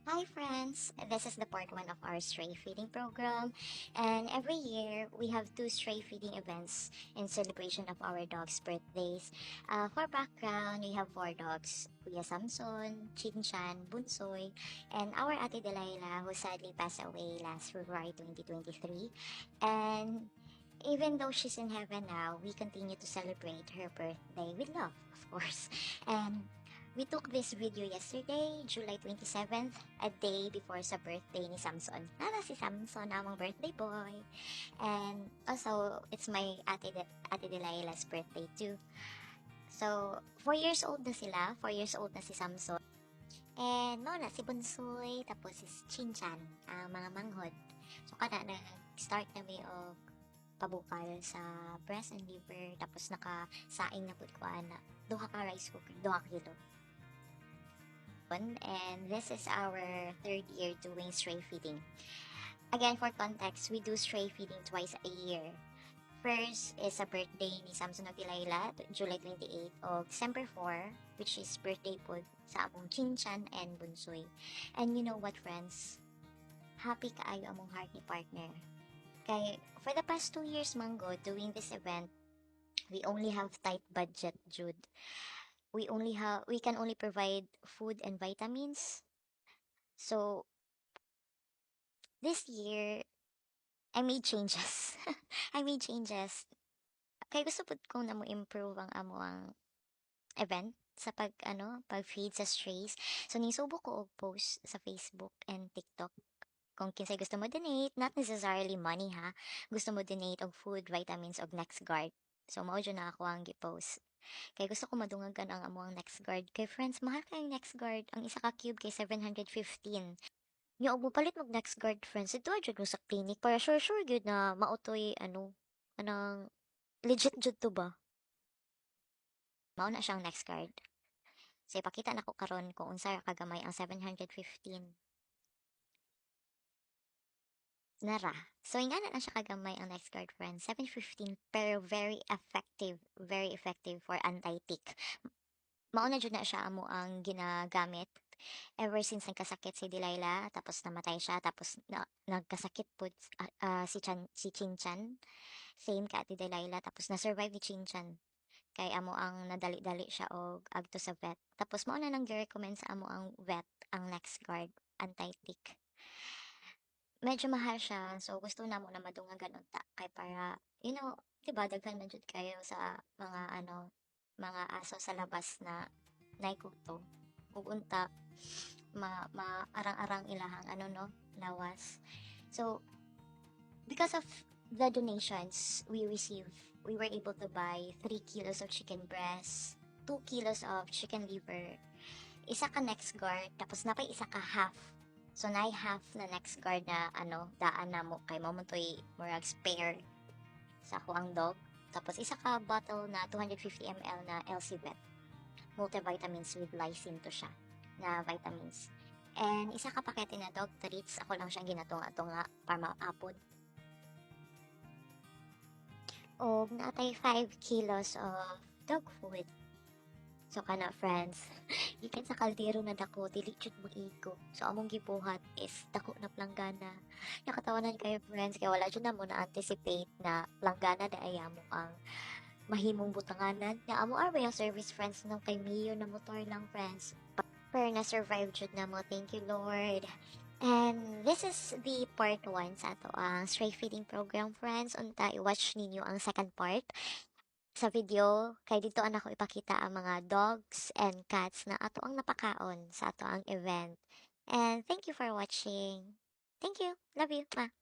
Hi friends, this is the part 1 of our stray feeding program, and every year we have two stray feeding events in celebration of our dogs' birthdays. For background, we have four dogs, Kuya Samson, Chinchan, Bunsoy, and our Ate Delilah who sadly passed away last February 2023. And even though she's in heaven now, we continue to celebrate her birthday with love, of course. And we took this video yesterday, July 27th, a day before sa birthday ni Samson. Si Samson, among birthday boy. And also, it's my Ate Delilah's birthday too. So, 4 years old na sila. 4 years old na si Samson. And no na, si Bunsoy, tapos si Chinchan, ang mga manghod. So, kada nag-start na may pabukal sa breast and liver, tapos nakasaing na po ko na duha ka rice cooker, duha kilo. And this is our third year doing stray feeding. Again, for context, we do stray feeding twice a year. First is a birthday ni Samson of Delilah, July 28, o December 4, which is birthday po sa among Chinchan and Bunsoy. And you know what, friends? Happy kaayo among heart ni partner. Kay, for the past 2 years, Mango, doing this event, we only have tight budget, Jude. We can only provide food and vitamins. So, this year, I made changes. I made changes. Kaya gusto po kong na mo improve ang ang event sa pag-feed sa strays. So, nisubo ko og post sa Facebook and TikTok. Kung kinsay gusto mo donate, not necessarily money ha. Gusto mo donate og food, vitamins, og NextGuard. So, mao dyan na ako ang gi-post. Kaya gusto ko madungagan ang amuang NextGuard. Kay friends, mahal kayong NextGuard. Ang isa ka cube kay 715. Nya og palit mag NextGuard friends. Ito adjud mo sa clinic para sure gyud na mautoy anang legit jud to ba? Mao na siyang NextGuard. So ipakita na ko karon kung unsa ra kagamay ang 715. Nara. So, ingana na siya kagamay ang NextGuard friends. 715 pero very effective for anti-tick. Mauna jud na siya amo ang ginagamit ever since nagkasakit si Delilah, tapos namatay siya, tapos nagkasakit po si Chinchan, same ka Ate Delilah, tapos na-survive ni Chinchan. Kay amo ang nadali-dali siya og agto sa vet. Tapos mao na nang gi-recommend sa amo ang vet ang NextGuard anti-tick. Medyo mahal siya, so gusto namo na madungagan unta kay para, 'di ba daghan man jud kayo sa mga aso sa labas na naikuto. Ug unta maarang-arang ilahang lawas. So, because of the donations we received, we were able to buy 3 kilos of chicken breast, 2 kilos of chicken liver, isa ka NextGuard, tapos napay isa ka half. So, half na NextGuard na daan na mo kay mo to'y murag spare sa ako ang dog. Tapos, isa ka bottle na 250 ml na LC-Vet. Multivitamins with lysine to siya na vitamins. And isa ka pakete na dog treats. Ako lang siyang ginatunga-tunga para maapod. O, natay 5 kilos of dog food. So, kana friends, gikan sa kaldero na dako, dili jud mo iko. So, among gibuhat is dako na planggana. Nakatawanan kayo friends, kaya wala jud na mo na-anticipate na planggana da ayamo ang mahimong butanganan. Na amo ba yung service friends nung kay Mio na motor lang friends. Pero na-survive jud na mo. Thank you Lord. And this is the part 1 sa ato ang stray feeding program friends. Unta i-watch ninyo ang second part sa video. Kay dito ana ko ipakita ang mga dogs and cats na ato ang napakaon sa ato ang event. And thank you for watching. Thank you. Love you. Ma.